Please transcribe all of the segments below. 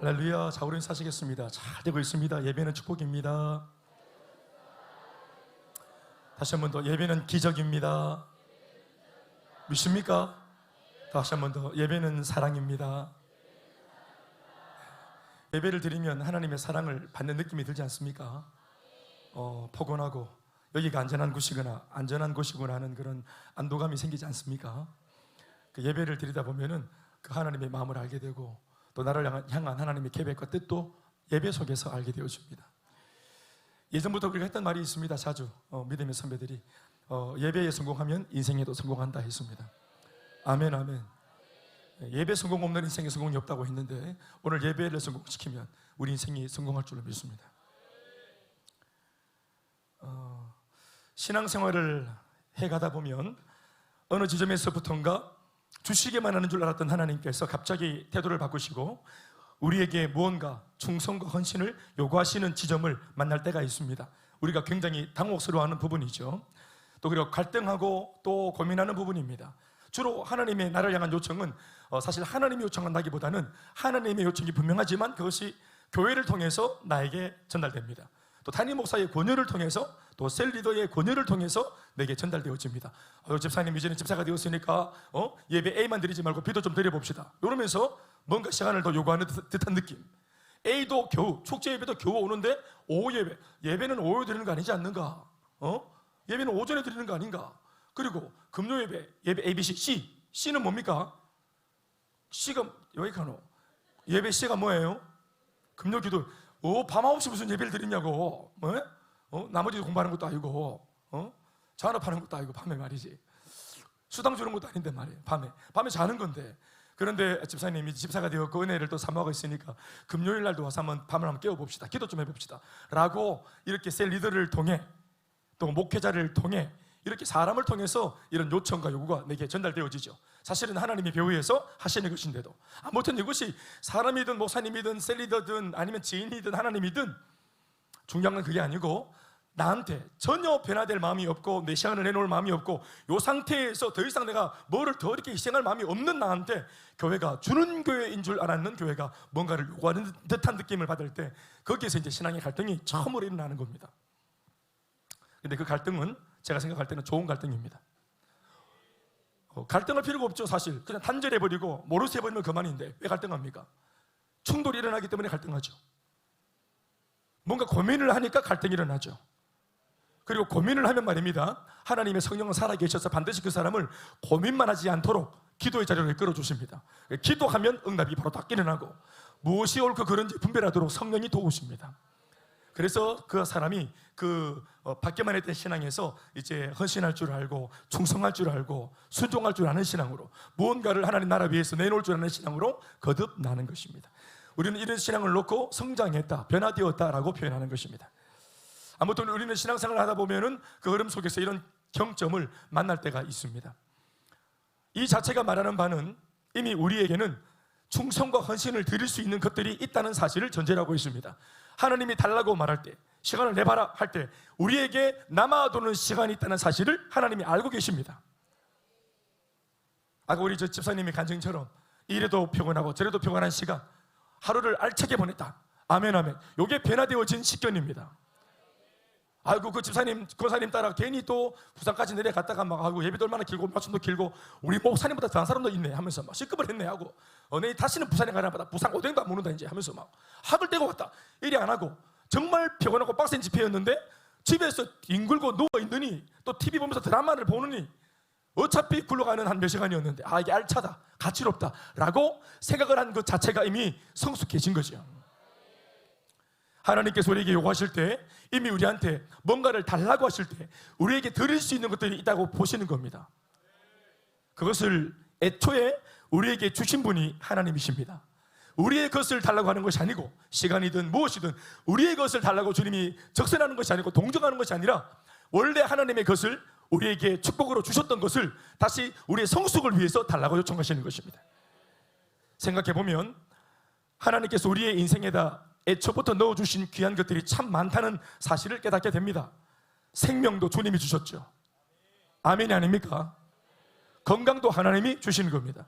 할렐루야. 자, 우리는 사시겠습니다. 잘 되고 있습니다. 예배는 축복입니다. 다시 한 번 더, 예배는 기적입니다. 믿습니까? 다시 한 번 더, 예배는 사랑입니다. 예배를 드리면 하나님의 사랑을 받는 느낌이 들지 않습니까? 포근하고 여기가 안전한 곳이구나 하는 그런 안도감이 생기지 않습니까? 그 예배를 드리다 보면은 그 하나님의 마음을 알게 되고 또 나를 향한 하나님의 계획과 뜻도 예배 속에서 알게 되어집니다. 예전부터 우리가 했던 말이 있습니다. 자주 믿음의 선배들이 예배에 성공하면 인생에도 성공한다 했습니다. 아멘, 아멘. 예배 성공 없는 인생에 성공이 없다고 했는데 오늘 예배를 성공시키면 우리 인생이 성공할 줄로 믿습니다. 신앙생활을 해가다 보면 어느 지점에서부터인가 주시기만 하는 줄 알았던 하나님께서 갑자기 태도를 바꾸시고 우리에게 무언가 충성과 헌신을 요구하시는 지점을 만날 때가 있습니다. 우리가 굉장히 당혹스러워하는 부분이죠. 또 그리고 갈등하고 또 고민하는 부분입니다. 주로 하나님의 나를 향한 요청은 사실 하나님이 요청한다기보다는 하나님의 요청이 분명하지만 그것이 교회를 통해서 나에게 전달됩니다. 또 담임 목사의 권유를 통해서 또 셀 리더의 권유를 통해서 내게 전달되어집니다. 집사님 이제는 집사가 되었으니까 예배 A만 드리지 말고 B도 좀 드려봅시다. 이러면서 뭔가 시간을 더 요구하는 듯한 느낌. A도 겨우, 축제 예배도 겨우 오는데 오후 예배는 오후에 드리는 거 아니지 않는가? 예배는 오전에 드리는 거 아닌가? 그리고 금요 예배 A, B, C. C는 뭡니까? C가 여기 가노. 예배 C가 뭐예요? 금요 기도. 밤 9시 무슨 예배를 드리냐고. 나머지 공부하는 것도 아니고 잔업하는 것도 아니고 밤에 말이지. 수당 주는 것도 아닌데 말이에요. 밤에 자는 건데. 그런데 집사님이 집사가 되었고 은혜를 또 사모하고 있으니까 금요일 날도 와서 밤을 한번 깨워봅시다. 기도 좀 해봅시다 라고 이렇게 셀 리더를 통해 또 목회자를 통해 이렇게 사람을 통해서 이런 요청과 요구가 내게 전달되어지죠. 사실은 하나님이 배후에서 하시는 것인데도 아무튼 이것이 사람이든 목사님이든 셀 리더든 아니면 지인이든 하나님이든 중요한 건 그게 아니고 나한테 전혀 변화될 마음이 없고 내 시간을 내놓을 마음이 없고 이 상태에서 더 이상 내가 뭐를 더 이렇게 희생할 마음이 없는 나한테 교회가 주는 교회인 줄 알았는 교회가 뭔가를 요구하는 듯한 느낌을 받을 때 거기에서 이제 신앙의 갈등이 처음으로 일어나는 겁니다. 근데 그 갈등은 제가 생각할 때는 좋은 갈등입니다. 갈등할 필요가 없죠. 사실 그냥 단절해버리고 모르쇠 해버리면 그만인데 왜 갈등합니까? 충돌이 일어나기 때문에 갈등하죠. 뭔가 고민을 하니까 갈등이 일어나죠. 그리고 고민을 하면 말입니다, 하나님의 성령은 살아계셔서 반드시 그 사람을 고민만 하지 않도록 기도의 자리로 이끌어주십니다. 기도하면 응답이 바로 딱 일어나고 무엇이 옳고 그른지 분별하도록 성령이 도우십니다. 그래서 그 사람이 밖에만 했던 신앙에서 이제 헌신할 줄 알고 충성할 줄 알고 순종할 줄 아는 신앙으로 무언가를 하나님 나라 위해서 내놓을 줄 아는 신앙으로 거듭나는 것입니다. 우리는 이런 신앙을 놓고 성장했다, 변화되었다라고 표현하는 것입니다. 아무튼 우리는 신앙생활을 하다 보면은 그 흐름 속에서 이런 경점을 만날 때가 있습니다. 이 자체가 말하는 바는 이미 우리에게는 충성과 헌신을 드릴 수 있는 것들이 있다는 사실을 전제로 하고 있습니다. 하나님이 달라고 말할 때, 시간을 내봐라 할 때 우리에게 남아도는 시간이 있다는 사실을 하나님이 알고 계십니다. 아까 우리 저 집사님의 간증처럼 이래도 피곤하고 저래도 피곤한 시간, 하루를 알차게 보냈다. 아멘, 아멘. 이게 변화되어진 식견입니다. 아이고 그 집사님, 권사님 따라 괜히 또 부산까지 내려갔다가 막 예배도 얼마나 길고 말씀도 길고 우리 목사님보다 더한 사람도 있네 하면서 막 시급을 했네 하고 내 다시는 부산에 가나 보다 부산 오뎅도 안 먹는다 이제 하면서 막 학을 떼고 왔다. 이리 안 하고 정말 피곤하고 빡센 집회였는데 집에서 뒹굴고 누워있느니 또 TV 보면서 드라마를 보느니 어차피 굴러가는 한 몇 시간이었는데 이게 알차다, 가치롭다 라고 생각을 한 것 자체가 이미 성숙해진 거죠. 하나님께서 우리에게 요구하실 때 이미 우리한테 뭔가를 달라고 하실 때 우리에게 드릴 수 있는 것들이 있다고 보시는 겁니다. 그것을 애초에 우리에게 주신 분이 하나님이십니다. 우리의 것을 달라고 하는 것이 아니고 시간이든 무엇이든 우리의 것을 달라고 주님이 적선하는 것이 아니고 동정하는 것이 아니라 원래 하나님의 것을 우리에게 축복으로 주셨던 것을 다시 우리의 성숙을 위해서 달라고 요청하시는 것입니다. 생각해보면 하나님께서 우리의 인생에다 애초부터 넣어주신 귀한 것들이 참 많다는 사실을 깨닫게 됩니다. 생명도 주님이 주셨죠. 아멘이 아닙니까? 건강도 하나님이 주시는 겁니다.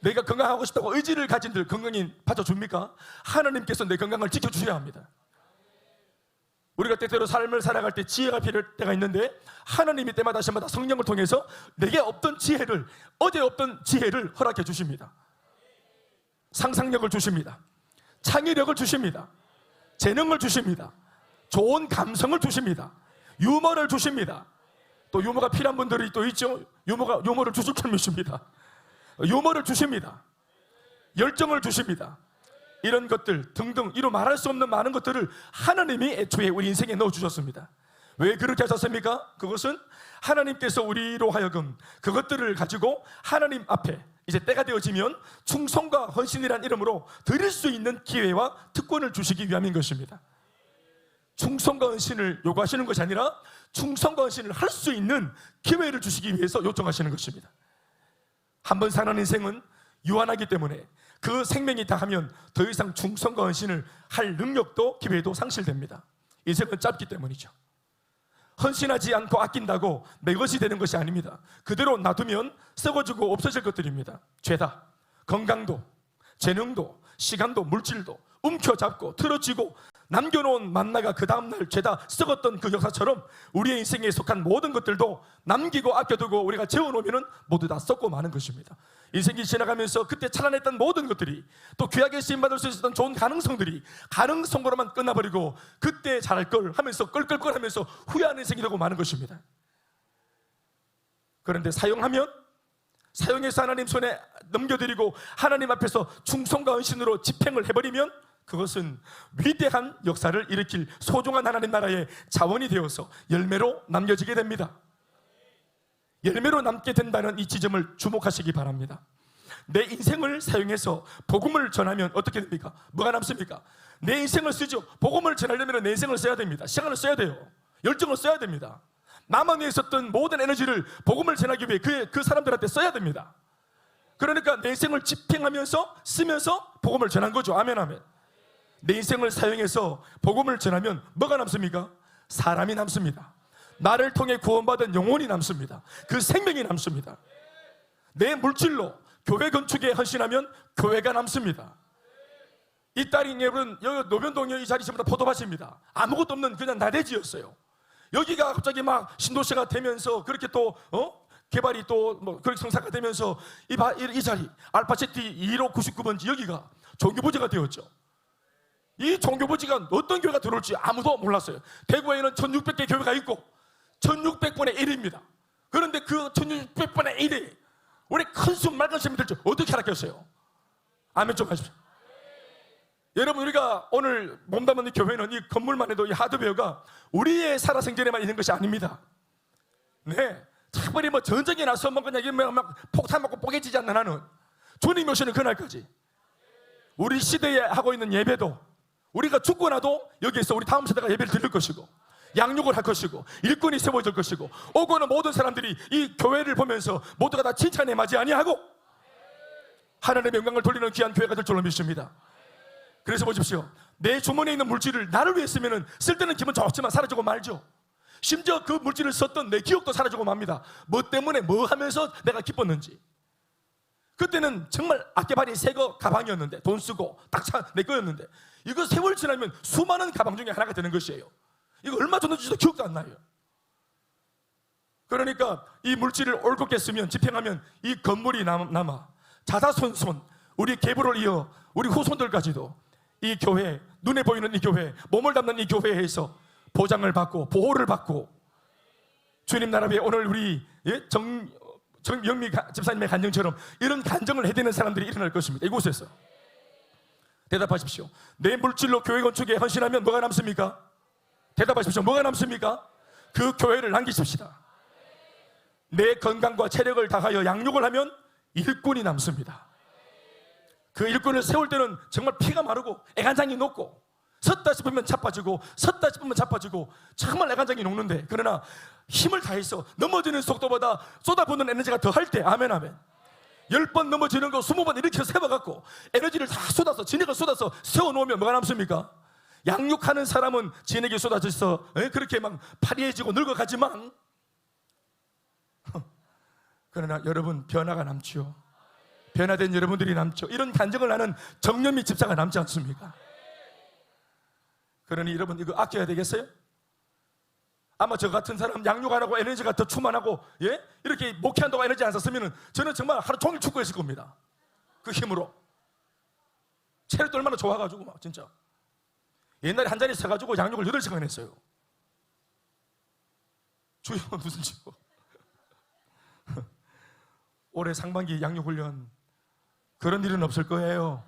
내가 건강하고 싶다고 의지를 가진들 건강이 받아줍니까? 하나님께서 내 건강을 지켜주셔야 합니다. 우리가 때때로 삶을 살아갈 때 지혜가 필요할 때가 있는데 하나님이 때마다 시마다 성령을 통해서 내게 없던 지혜를, 어제 없던 지혜를 허락해 주십니다. 상상력을 주십니다. 창의력을 주십니다. 재능을 주십니다. 좋은 감성을 주십니다. 유머를 주십니다. 또 유머가 필요한 분들이 또 있죠. 유머를 주술처럼 주십니다. 유머를 주십니다. 열정을 주십니다. 이런 것들 등등 이루 말할 수 없는 많은 것들을 하나님이 애초에 우리 인생에 넣어주셨습니다. 왜 그렇게 하셨습니까? 그것은 하나님께서 우리로 하여금 그것들을 가지고 하나님 앞에 이제 때가 되어지면 충성과 헌신이란 이름으로 드릴 수 있는 기회와 특권을 주시기 위함인 것입니다. 충성과 헌신을 요구하시는 것이 아니라 충성과 헌신을 할 수 있는 기회를 주시기 위해서 요청하시는 것입니다. 한번 사는 인생은 유한하기 때문에 그 생명이 다하면 더 이상 충성과 헌신을 할 능력도 기회도 상실됩니다. 인생은 짧기 때문이죠. 헌신하지 않고 아낀다고 내 것이 되는 것이 아닙니다. 그대로 놔두면 썩어지고 없어질 것들입니다. 죄다, 건강도, 재능도, 시간도, 물질도 움켜잡고 틀어지고 남겨놓은 만나가 그 다음날 죄다 썩었던 그 역사처럼 우리의 인생에 속한 모든 것들도 남기고 아껴두고 우리가 재워놓으면 모두 다 썩고 마는 것입니다. 인생이 지나가면서 그때 찬란했던 모든 것들이 또 귀하게 쓰임받을 수 있었던 좋은 가능성들이 가능성으로만 끝나버리고 그때 잘할 걸 하면서 껄껄껄 하면서 후회하는 인생이 되고 마는 것입니다. 그런데 사용해서 하나님 손에 넘겨드리고 하나님 앞에서 충성과 헌신으로 집행을 해버리면 그것은 위대한 역사를 일으킬 소중한 하나님 나라의 자원이 되어서 열매로 남겨지게 됩니다. 열매로 남게 된다는 이 지점을 주목하시기 바랍니다. 내 인생을 사용해서 복음을 전하면 어떻게 됩니까? 뭐가 남습니까? 내 인생을 쓰죠. 복음을 전하려면 내 인생을 써야 됩니다. 시간을 써야 돼요. 열정을 써야 됩니다. 남한에 있었던 모든 에너지를 복음을 전하기 위해 그 사람들한테 써야 됩니다. 그러니까 내 인생을 집행하면서 쓰면서 복음을 전한 거죠. 아멘 아멘. 내 인생을 사용해서 복음을 전하면 뭐가 남습니까? 사람이 남습니다. 나를 통해 구원받은 영혼이 남습니다. 그 생명이 남습니다. 내 물질로 교회 건축에 헌신하면 교회가 남습니다. 이 딸이 여러분 여기 노변동역 이 자리 전부 다 포도밭입니다. 아무것도 없는 그냥 나대지였어요. 여기가 갑자기 막 신도시가 되면서 그렇게 또 개발이 또 뭐 그렇게 성사가 되면서 이 자리 알파시티 2로 99번지 여기가 종교부지가 되었죠. 이 종교부지가 어떤 교회가 들어올지 아무도 몰랐어요. 대구에는 1600개 교회가 있고 1600분의 1입니다. 그런데 그 1600분의 1이 우리 큰숨 맑은 셈이 들죠. 어떻게 알았겠어요? 아멘 좀 하십시오. 여러분 우리가 오늘 몸담은 이 교회는 이 건물만 해도 이 하드웨어가 우리의 살아생전에만 있는 것이 아닙니다. 네, 특별히 뭐 전쟁이 나서 뭐 그냥 막 폭탄 맞고 뽀개지지 않는 한은 주님 오시는 그날까지 우리 시대에 하고 있는 예배도 우리가 죽고 나도 여기에서 우리 다음 세대가 예배를 드릴 것이고 양육을 할 것이고 일꾼이 세워질 것이고 오고 오는 모든 사람들이 이 교회를 보면서 모두가 다 칭찬에 맞이 아니하고 하나님의 영광을 돌리는 귀한 교회가 될 줄로 믿습니다. 그래서 보십시오. 내 주머니에 있는 물질을 나를 위해 쓰면 쓸 때는 기분 좋지만 사라지고 말죠. 심지어 그 물질을 썼던 내 기억도 사라지고 맙니다. 뭐 때문에 뭐 하면서 내가 기뻤는지. 그때는 정말 아깨발이 새거 가방이었는데 돈 쓰고 딱 내 거였는데 이거 세월 지나면 수많은 가방 중에 하나가 되는 것이에요. 이거 얼마 줬는지도 기억도 안 나요. 그러니까 이 물질을 올곧게 쓰면 집행하면 이 건물이 남아 자자손손 우리 계보를 이어 우리 후손들까지도 이 교회 눈에 보이는 이 교회 몸을 담는 이 교회에서 보장을 받고 보호를 받고 주님 나라 위에 오늘 우리 정영미 집사님의 간증처럼 이런 간증을 해대는 사람들이 일어날 것입니다. 이곳에서 대답하십시오. 내 물질로 교회 건축에 헌신하면 뭐가 남습니까? 대답하십시오. 뭐가 남습니까? 그 교회를 남기십시다. 내 건강과 체력을 다하여 양육을 하면 일꾼이 남습니다. 그 일꾼을 세울 때는 정말 피가 마르고 애간장이 녹고 섰다 싶으면 자빠지고 섰다 싶으면 자빠지고 정말 애간장이 녹는데 그러나 힘을 다해서 넘어지는 속도보다 쏟아붓는 에너지가 더 할 때 아멘 아멘 10번 넘어지는 거 20번 이렇게 세워갖고 에너지를 다 쏟아서 진액을 쏟아서 세워놓으면 뭐가 남습니까? 양육하는 사람은 지인에게 쏟아져서 그렇게 막 파리해지고 늙어가지만 그러나 여러분 변화가 남지요. 변화된 여러분들이 남죠. 이런 간증을 하는 정념이 집사가 남지 않습니까? 그러니 여러분 이거 아껴야 되겠어요? 아마 저 같은 사람 양육하라고 에너지가 더 충만하고 이렇게 목회한다고 에너지 안 썼으면 저는 정말 하루 종일 축구했을 겁니다. 그 힘으로 체력도 얼마나 좋아가지고 막 진짜 옛날에 한 자리 서가지고 양육을 8시간 했어요. 주여 무슨 지고 올해 상반기 양육훈련 그런 일은 없을 거예요.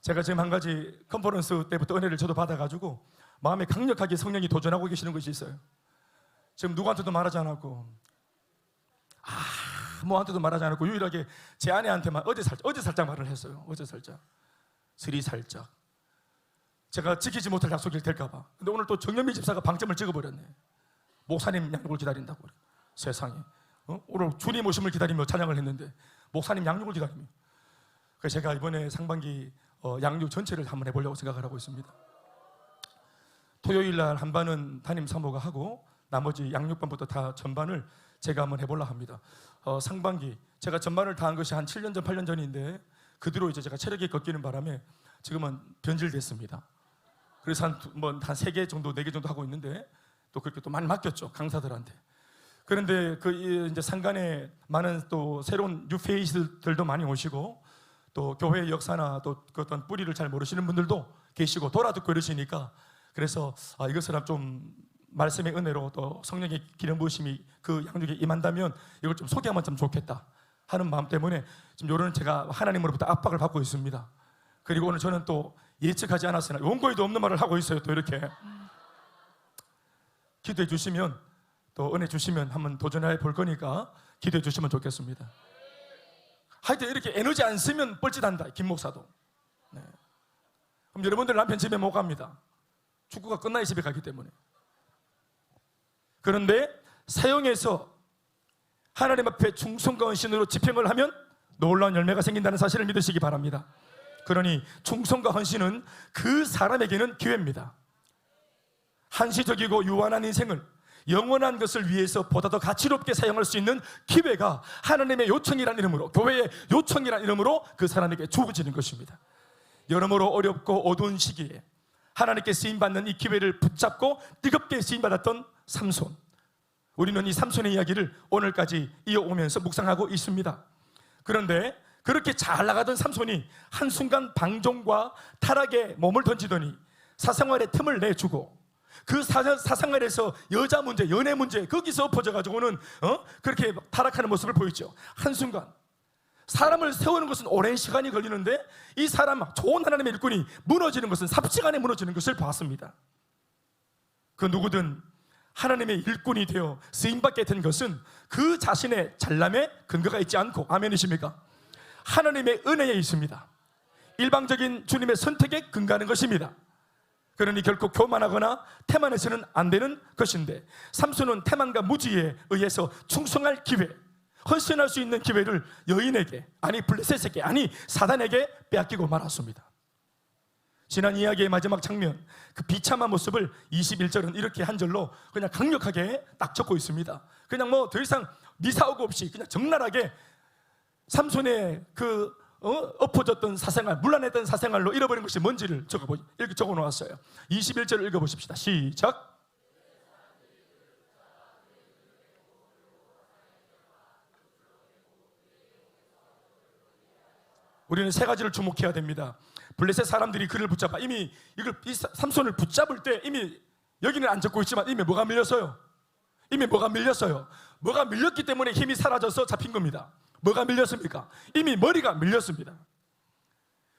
제가 지금 한 가지 컨퍼런스 때부터 은혜를 저도 받아가지고 마음에 강력하게 성령이 도전하고 계시는 것이 있어요. 지금 누구한테도 말하지 않았고 아무한테도 말하지 않았고 유일하게 제 아내한테만 어제 살짝 말을 했어요. 어제 살짝 살짝 제가 지키지 못할 약속이 될까 봐. 근데 오늘 또 정연미 집사가 방점을 찍어버렸네. 목사님 양육을 기다린다고. 세상에 오늘 주님 오심을 기다리며 찬양을 했는데 목사님 양육을 기다리며. 그래서 제가 이번에 상반기 양육 전체를 한번 해보려고 생각을 하고 있습니다. 토요일 날 한 반은 담임 사모가 하고 나머지 양육반부터 다 전반을 제가 한번 해보려고 합니다. 상반기 제가 전반을 다 한 것이 한 7년 전 8년 전인데 그 뒤로 이제 제가 체력이 꺾이는 바람에 지금은 변질됐습니다. 그래서 한 3개 정도 4개 정도 하고 있는데 또 그렇게 또 많이 맡겼죠, 강사들한테. 그런데 이제 상간에 많은 또 새로운 뉴페이스들도 많이 오시고 또 교회의 역사나 또 그 어떤 뿌리를 잘 모르시는 분들도 계시고 돌아듣고 이러시니까 그래서 이것을 좀 말씀의 은혜로 또 성령의 기름 부으심이 그 양육에 임한다면 이걸 좀 소개하면 참 좋겠다 하는 마음 때문에 지금 이런 제가 하나님으로부터 압박을 받고 있습니다. 그리고 오늘 저는 또 예측하지 않았으나 원고에도 없는 말을 하고 있어요. 또 이렇게 기도해 주시면 또 은혜 주시면 한번 도전해 볼 거니까 기도해 주시면 좋겠습니다. 하여튼 이렇게 에너지 안 쓰면 뻘짓한다, 김 목사도. 네. 그럼 여러분들 남편 집에 못 갑니다. 축구가 끝나야 집에 가기 때문에. 그런데 사형에서 하나님 앞에 충성과 헌신으로 집행을 하면 놀라운 열매가 생긴다는 사실을 믿으시기 바랍니다. 그러니 충성과 헌신은 그 사람에게는 기회입니다. 한시적이고 유한한 인생을 영원한 것을 위해서 보다 더 가치롭게 사용할 수 있는 기회가 하나님의 요청이라는 이름으로, 교회의 요청이라는 이름으로 그 사람에게 주어지는 것입니다. 여러모로 어렵고 어두운 시기에 하나님께 쓰임받는 이 기회를 붙잡고 뜨겁게 쓰임받았던 삼손. 우리는 이 삼손의 이야기를 오늘까지 이어오면서 묵상하고 있습니다. 그런데 그렇게 잘 나가던 삼손이 한순간 방종과 타락에 몸을 던지더니 사생활의 틈을 내주고 그 사생활에서 여자 문제, 연애 문제 거기서 엎어져가지고는 그렇게 타락하는 모습을 보이죠. 한순간 사람을 세우는 것은 오랜 시간이 걸리는데 이 사람 좋은 하나님의 일꾼이 무너지는 것은 삽시간에 무너지는 것을 봤습니다. 그 누구든 하나님의 일꾼이 되어 쓰임받게 된 것은 그 자신의 잘남에 근거가 있지 않고, 아멘이십니까? 하나님의 은혜에 있습니다. 일방적인 주님의 선택에 근거하는 것입니다. 그러니 결코 교만하거나 태만해서는 안 되는 것인데 삼손은 태만과 무지에 의해서 충성할 기회, 헌신할 수 있는 기회를 여인에게, 아니 블레셋에게, 아니 사단에게 빼앗기고 말았습니다. 지난 이야기의 마지막 장면, 그 비참한 모습을 21절은 이렇게 한 절로 그냥 강력하게 딱 적고 있습니다. 그냥 더 이상 미사오고 없이 그냥 적나라하게 삼손의 그 엎어졌던 사생활, 문란했던 사생활로 잃어버린 것이 뭔지를 이렇게 적어 놓았어요. 21절을 읽어보십시다. 시작. 우리는 세 가지를 주목해야 됩니다. 블레셋 사람들이 그를 붙잡아 이 삼손을 붙잡을 때 이미 여기는 안 잡고 있지만 이미 뭐가 밀렸어요? 뭐가 밀렸기 때문에 힘이 사라져서 잡힌 겁니다. 뭐가 밀렸습니까? 이미 머리가 밀렸습니다.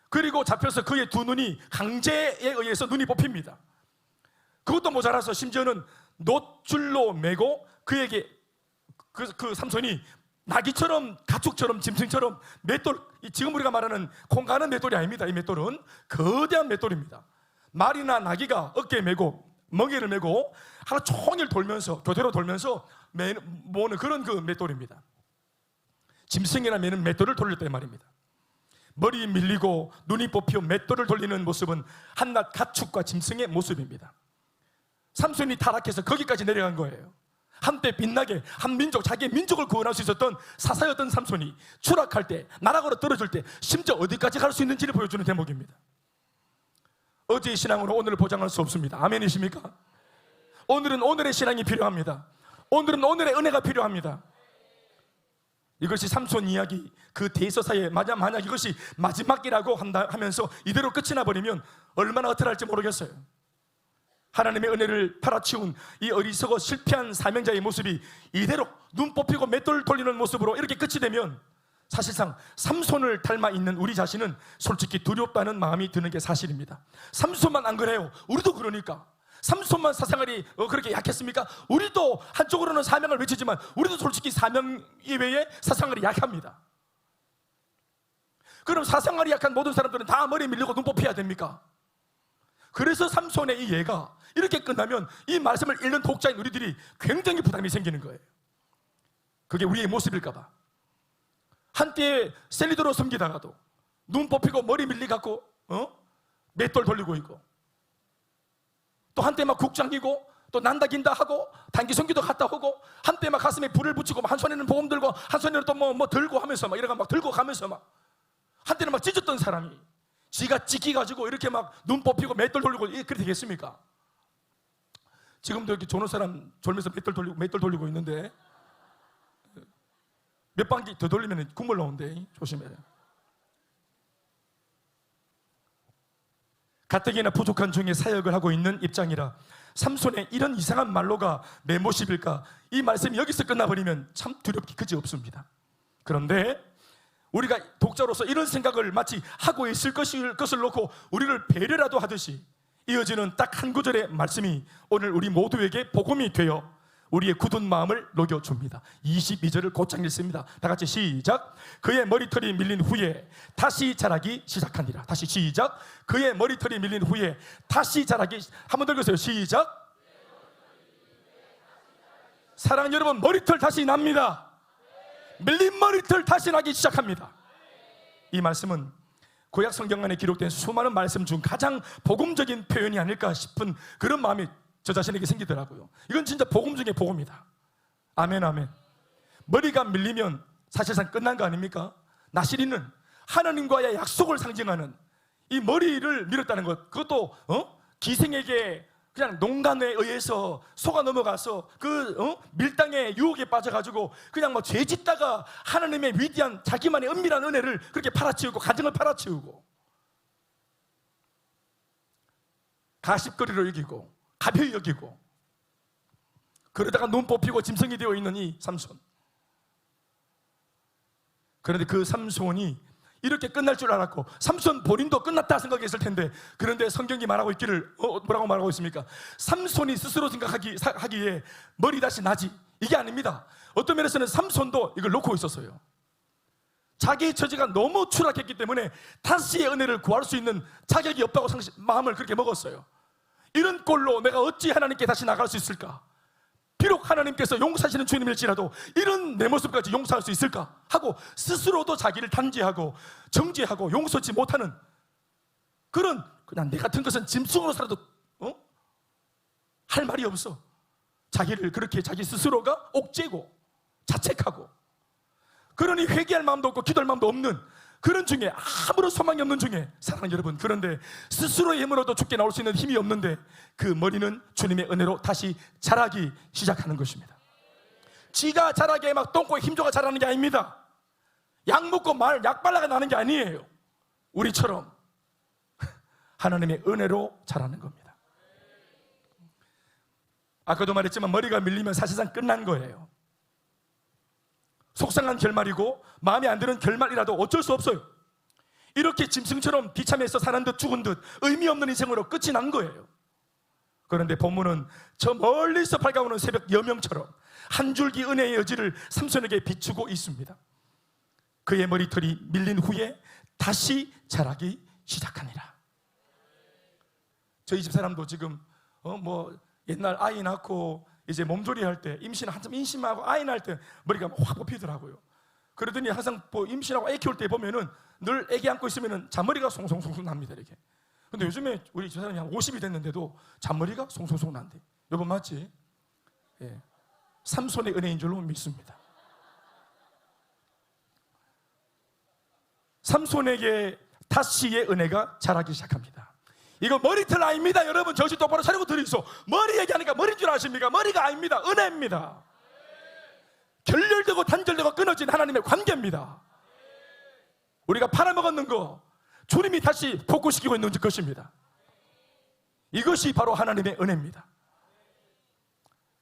그리고 잡혀서 그의 두 눈이 강제에 의해서 눈이 뽑힙니다. 그것도 모자라서 심지어는 놋줄로 매고 그에게 그 삼손이 나귀처럼, 가축처럼, 짐승처럼 맷돌, 지금 우리가 말하는 콩 가는 맷돌이 아닙니다. 이 맷돌은 거대한 맷돌입니다. 말이나 나귀가 어깨에 메고 멍에를 메고 하루 종일 돌면서, 교대로 돌면서 모으는 그런 그 맷돌입니다. 짐승이나 매는 맷돌을 돌렸단 말입니다. 머리 밀리고 눈이 뽑혀 맷돌을 돌리는 모습은 한낱 가축과 짐승의 모습입니다. 삼손이 타락해서 거기까지 내려간 거예요. 한때 빛나게 한 민족, 자기의 민족을 구원할 수 있었던 사사였던 삼손이 추락할 때, 나락으로 떨어질 때 심지어 어디까지 갈 수 있는지를 보여주는 대목입니다. 어제의 신앙으로 오늘을 보장할 수 없습니다. 아멘이십니까? 오늘은 오늘의 신앙이 필요합니다. 오늘은 오늘의 은혜가 필요합니다. 이것이 삼손 이야기, 그 대서사에 만약 이것이 마지막이라고 하면서 이대로 끝이 나버리면 얼마나 어떡할지 모르겠어요. 하나님의 은혜를 팔아치운 이 어리석어 실패한 사명자의 모습이 이대로 눈 뽑히고 맷돌 돌리는 모습으로 이렇게 끝이 되면 사실상 삼손을 닮아 있는 우리 자신은 솔직히 두렵다는 마음이 드는 게 사실입니다. 삼손만 안 그래요. 우리도 그러니까. 삼손만 사생활이 그렇게 약했습니까? 우리도 한쪽으로는 사명을 외치지만 우리도 솔직히 사명 이외에 사생활이 약합니다. 그럼 사생활이 약한 모든 사람들은 다 머리 밀리고 눈 뽑혀야 됩니까? 그래서 삼손의 이 예가 이렇게 끝나면 이 말씀을 읽는 독자인 우리들이 굉장히 부담이 생기는 거예요. 그게 우리의 모습일까 봐. 한때 셀리더로 섬기다가도 눈 뽑히고 머리 밀리갖고 맷돌 돌리고 있고, 또 한때 막 국장이고 또 난다 긴다 하고 단기 선기도 갔다 오고, 한때 막 가슴에 불을 붙이고 한 손에는 보험 들고 한 손에는 또 뭐 들고 하면서 막 이래가 막 들고 가면서 막 한때는 막 찢었던 사람이 지가 찢기가지고 이렇게 막 눈 뽑히고 맷돌 돌리고 그렇게 되겠습니까? 지금도 이렇게 조는 사람 졸면서 맷돌 돌리고 있는데 몇 방기 더 돌리면 국물 나온대. 조심해야 돼. 가뜩이나 부족한 중에 사역을 하고 있는 입장이라 삼손의 이런 이상한 말로가 내 모습일까? 이 말씀이 여기서 끝나버리면 참 두렵기 그지 없습니다. 그런데 우리가 독자로서 이런 생각을 마치 하고 있을 것을 놓고 우리를 배려라도 하듯이 이어지는 딱 한 구절의 말씀이 오늘 우리 모두에게 복음이 되어 우리의 굳은 마음을 녹여줍니다. 22절을 곧장 읽습니다. 다 같이 시작. 그의 머리털이 밀린 후에 다시 자라기 시작하니라. 다시 시작. 그의 머리털이 밀린 후에 다시 자라기. 한번 더 읽으세요. 시작. 사랑하는 여러분, 머리털 다시 납니다. 밀린 머리털 다시 나기 시작합니다. 이 말씀은 구약 성경 안에 기록된 수많은 말씀 중 가장 복음적인 표현이 아닐까 싶은 그런 마음이 저 자신에게 생기더라고요. 이건 진짜 복음 중에 복음이다. 아멘 아멘. 머리가 밀리면 사실상 끝난 거 아닙니까? 나시리는 하나님과의 약속을 상징하는 이 머리를 밀었다는 것, 그것도 기생에게 그냥 농간에 의해서 속아 넘어가서 그 밀당의 유혹에 빠져가지고 그냥 뭐 죄짓다가 하나님의 위대한 자기만의 은밀한 은혜를 그렇게 팔아치우고 가정을 팔아치우고 가십거리로 여기고 가벼이 여기고 그러다가 눈 뽑히고 짐승이 되어 있는 이 삼손. 그런데 그 삼손이 이렇게 끝날 줄 알았고 삼손 본인도 끝났다 생각했을 텐데, 그런데 성경이 말하고 있기를 뭐라고 말하고 있습니까? 삼손이 스스로 생각하기에 머리 다시 나지, 이게 아닙니다. 어떤 면에서는 삼손도 이걸 놓고 있었어요. 자기의 처지가 너무 추락했기 때문에 다시의 은혜를 구할 수 있는 자격이 없다고 마음을 그렇게 먹었어요. 이런 꼴로 내가 어찌 하나님께 다시 나갈 수 있을까? 비록 하나님께서 용서하시는 주님일지라도 이런 내 모습까지 용서할 수 있을까? 하고 스스로도 자기를 단죄하고 정죄하고 용서치 못하는 그런, 그냥 내 같은 것은 짐승으로 살아도 할 말이 없어. 자기를 그렇게 자기 스스로가 옥죄고 자책하고, 그러니 회개할 마음도 없고 기도할 마음도 없는 그런 중에, 아무런 소망이 없는 중에, 사랑하는 여러분, 그런데 스스로의 힘으로도 죽게 나올 수 있는 힘이 없는데 그 머리는 주님의 은혜로 다시 자라기 시작하는 것입니다. 지가 자라게 막 똥꼬에 힘줘가 자라는 게 아닙니다. 약 먹고 약 발라가 나는 게 아니에요. 우리처럼 하나님의 은혜로 자라는 겁니다. 아까도 말했지만 머리가 밀리면 사실상 끝난 거예요. 속상한 결말이고 마음에 안 드는 결말이라도 어쩔 수 없어요. 이렇게 짐승처럼 비참해서 사는 듯 죽은 듯 의미 없는 인생으로 끝이 난 거예요. 그런데 본문은 저 멀리서 밝아오는 새벽 여명처럼 한 줄기 은혜의 여지를 삼손에게 비추고 있습니다. 그의 머리털이 밀린 후에 다시 자라기 시작하니라. 저희 집 사람도 지금 옛날 아이 낳고 이제 몸조리 할 때, 한참 임신하고 아이 낳을 때 머리가 확 뽑히더라고요. 그러더니 항상 뭐 임신하고 애 키울 때 보면은 늘 애기 안고 있으면은 잔머리가 송송송 납니다 이렇게. 근데 요즘에 우리 집사람이 한 50이 됐는데도 잔머리가 송송송 난대. 여보 맞지? 예. 삼손의 은혜인 줄로 믿습니다. 삼손에게 다시의 은혜가 자라기 시작합니다. 이거 머리털 아닙니다. 여러분 정신 똑바로 차리고 들으소. 머리 얘기하니까 머리인 줄 아십니까? 머리가 아닙니다. 은혜입니다. 결렬되고 단절되고 끊어진 하나님의 관계입니다. 우리가 팔아먹었는 거 주님이 다시 복구시키고 있는 것입니다. 이것이 바로 하나님의 은혜입니다.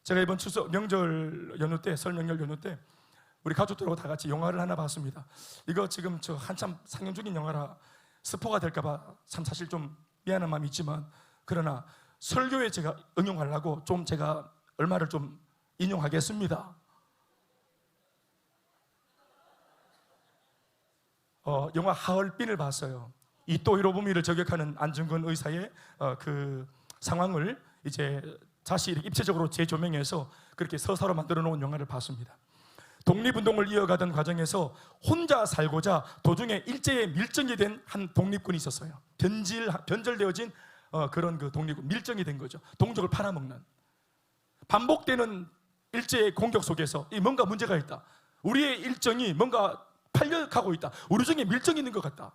제가 이번 추석 명절 연휴 때, 설 명절 연휴 때 우리 가족들하고 다 같이 영화를 하나 봤습니다. 이거 지금 저 한참 상영 중인 영화라 스포가 될까봐 참 사실 좀 미안한 마음이 있지만, 그러나 설교에 제가 응용하려고 좀 제가 얼마를 좀 인용하겠습니다. 영화 하얼빈을 봤어요. 이또 히로부미를 저격하는 안중근 의사의 그 상황을 이제 다시 입체적으로 재조명해서 그렇게 서사로 만들어 놓은 영화를 봤습니다. 독립운동을 이어가던 과정에서 혼자 살고자 도중에 일제에 밀정이 된 한 독립군이 있었어요. 변절되어진 그런 그 독립군, 밀정이 된 거죠. 동족을 팔아먹는. 반복되는 일제의 공격 속에서 뭔가 문제가 있다. 우리의 일정이 뭔가 팔려가고 있다. 우리 중에 밀정이 있는 것 같다.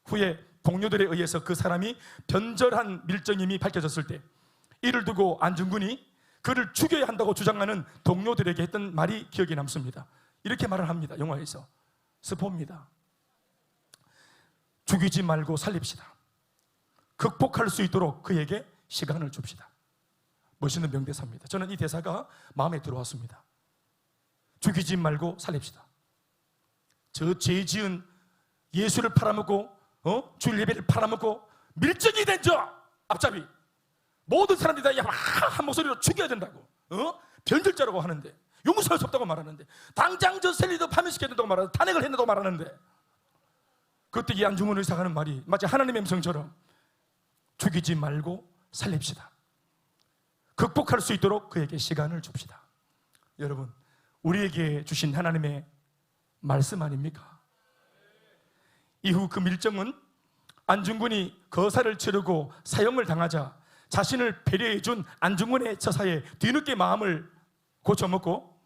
후에 동료들에 의해서 그 사람이 변절한 밀정임이 밝혀졌을 때 이를 두고 안중근이 그를 죽여야 한다고 주장하는 동료들에게 했던 말이 기억에 남습니다. 이렇게 말을 합니다. 영화에서. 스포입니다. 죽이지 말고 살립시다. 극복할 수 있도록 그에게 시간을 줍시다. 멋있는 명대사입니다. 저는 이 대사가 마음에 들어왔습니다. 죽이지 말고 살립시다. 저 죄 지은 예수를 팔아먹고 주일 예배를 팔아먹고 밀정이 된 저 앞잡이 모든 사람들이 다 한 목소리로 죽여야 된다고 변절자라고 하는데, 용서할 수 없다고 말하는데, 당장 저 셀리도 파면시켜야 된다고 말하는데, 탄핵을 했다고 말하는데, 그때 이 안중근 의사가 하는 말이 마치 하나님의 음성처럼 죽이지 말고 살립시다. 극복할 수 있도록 그에게 시간을 줍시다. 여러분, 우리에게 주신 하나님의 말씀 아닙니까? 이후 그 밀정은 안중근이 거사를 치르고 사형을 당하자 자신을 배려해준 안중근의 처사에 뒤늦게 마음을 고쳐먹고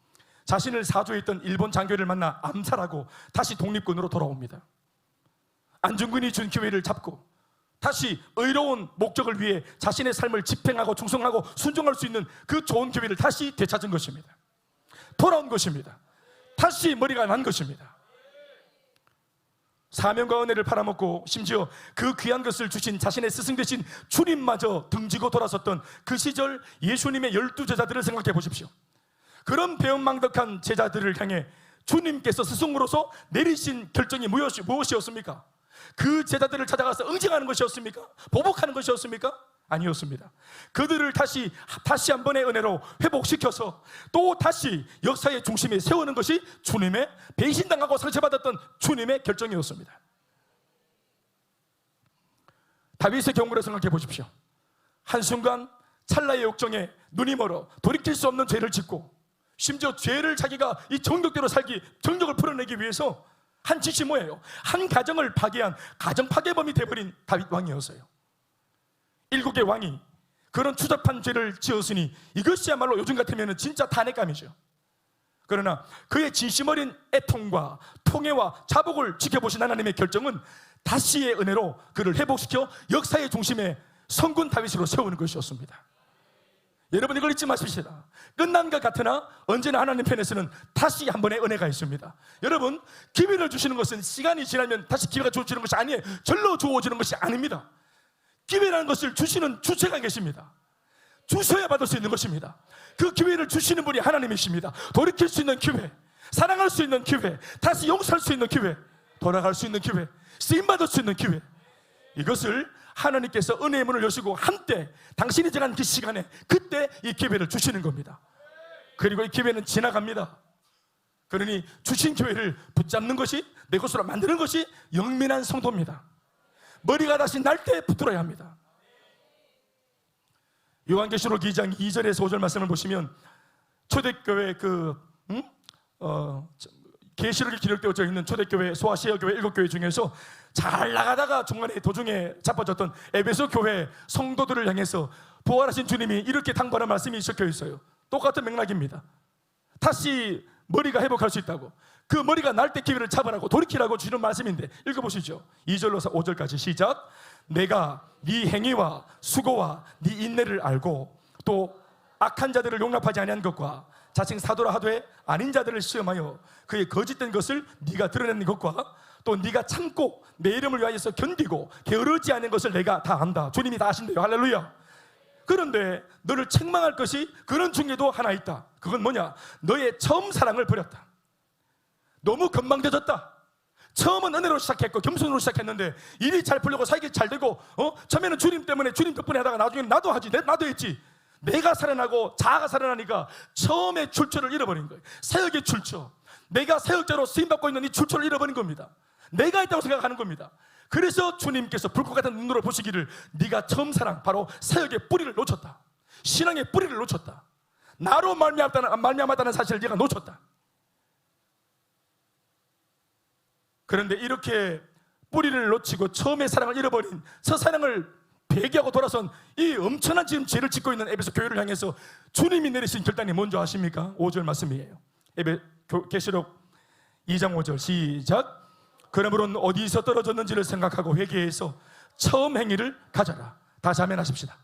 자신을 사주했던 일본 장교를 만나 암살하고 다시 독립군으로 돌아옵니다. 안중근이 준 기회를 잡고 다시 의로운 목적을 위해 자신의 삶을 집행하고 충성하고 순종할 수 있는 그 좋은 기회를 다시 되찾은 것입니다. 돌아온 것입니다. 다시 머리가 난 것입니다. 사명과 은혜를 팔아먹고 심지어 그 귀한 것을 주신 자신의 스승 되신 주님마저 등지고 돌아섰던 그 시절 예수님의 12제자들을 생각해 보십시오. 그런 배은망덕한 제자들을 향해 주님께서 스승으로서 내리신 결정이 무엇이었습니까? 그 제자들을 찾아가서 응징하는 것이었습니까? 보복하는 것이었습니까? 아니었습니다. 그들을 다시 한 번의 은혜로 회복시켜서 또 다시 역사의 중심에 세우는 것이 주님의 배신당하고 상처받았던 주님의 결정이었습니다. 다윗의 경우를 생각해 보십시오. 한순간 찰나의 욕정에 눈이 멀어 돌이킬 수 없는 죄를 짓고 심지어 죄를 자기가 이 정욕대로 살기, 정욕을 풀어내기 위해서 한 짓이 뭐예요? 한 가정을 파괴한 가정 파괴범이 되어버린 다윗 왕이었어요. 일국의 왕이 그런 추잡한 죄를 지었으니 이것이야말로 요즘 같으면 진짜 탄핵감이죠. 그러나 그의 진심 어린 애통과 통해와 자복을 지켜보신 하나님의 결정은 다시의 은혜로 그를 회복시켜 역사의 중심에 성군 다윗으로 세우는 것이었습니다. 여러분 이걸 잊지 마십시다. 끝난 것 같으나 언제나 하나님 편에서는 다시 한 번의 은혜가 있습니다. 여러분 기회를 주시는 것은 시간이 지나면 다시 기회가 주어지는 것이 아니에요. 절로 주어지는 것이 아닙니다. 기회라는 것을 주시는 주체가 계십니다. 주셔야 받을 수 있는 것입니다. 그 기회를 주시는 분이 하나님이십니다. 돌이킬 수 있는 기회, 사랑할 수 있는 기회, 다시 용서할 수 있는 기회, 돌아갈 수 있는 기회, 쓰임받을 수 있는 기회, 이것을 하나님께서 은혜의 문을 여시고 한때 당신이 정한 그 시간에 그때 이 기회를 주시는 겁니다. 그리고 이 기회는 지나갑니다. 그러니 주신 기회를 붙잡는 것이, 내 것으로 만드는 것이 영민한 성도입니다. 머리가 다시 날 때 붙들어야 합니다. 요한계시록 2장 2절에서 5절 말씀을 보시면 초대교회 계시록에 기록되어져 있는 초대교회 소아시아교회 7교회 중에서 잘 나가다가 중간에 도중에 자빠졌던 에베소 교회 성도들을 향해서 부활하신 주님이 이렇게 당부하는 말씀이 적혀 있어요. 똑같은 맥락입니다. 다시 머리가 회복할 수 있다고, 그 머리가 날 때 기회를 잡으라고 돌이키라고 주는 말씀인데, 읽어보시죠. 2절로 5절까지 시작. 내가 네 행위와 수고와 네 인내를 알고 또 악한 자들을 용납하지 아니한 것과 자칭 사도라 하되 아닌 자들을 시험하여 그의 거짓된 것을 네가 드러내는 것과 또 네가 참고 내 이름을 위하여서 견디고 게으르지 않은 것을 내가 다 안다. 주님이 다 아신대요. 할렐루야. 그런데 너를 책망할 것이 그런 중에도 하나 있다. 그건 뭐냐? 너의 처음 사랑을 버렸다. 너무 건방져졌다. 처음은 은혜로 시작했고 겸손으로 시작했는데 일이 잘 풀리고 사역이 잘 되고 처음에는 주님 때문에 주님 덕분에 하다가 나중에는 나도 하지, 나도 했지. 내가 살아나고 자아가 살아나니까 처음에 출처를 잃어버린 거예요. 사역의 출처, 내가 사역자로 쓰임받고 있는 이 출처를 잃어버린 겁니다. 내가 있다고 생각하는 겁니다. 그래서 주님께서 불꽃 같은 눈으로 보시기를 네가 처음 사랑, 바로 사역의 뿌리를 놓쳤다. 신앙의 뿌리를 놓쳤다. 나로 말미암았다는 사실을 네가 놓쳤다. 그런데 이렇게 뿌리를 놓치고 처음의 사랑을 잃어버린 첫 사랑을 회개하고 돌아선 이 엄청난 지금 죄를 짓고 있는 에베소 교회를 향해서 주님이 내리신 결단이 뭔지 아십니까? 5절 말씀이에요. 계시록 2장 5절 시작. 그러므로 어디서 떨어졌는지를 생각하고 회개해서 처음 행위를 가져라. 다시 한번 하십시다.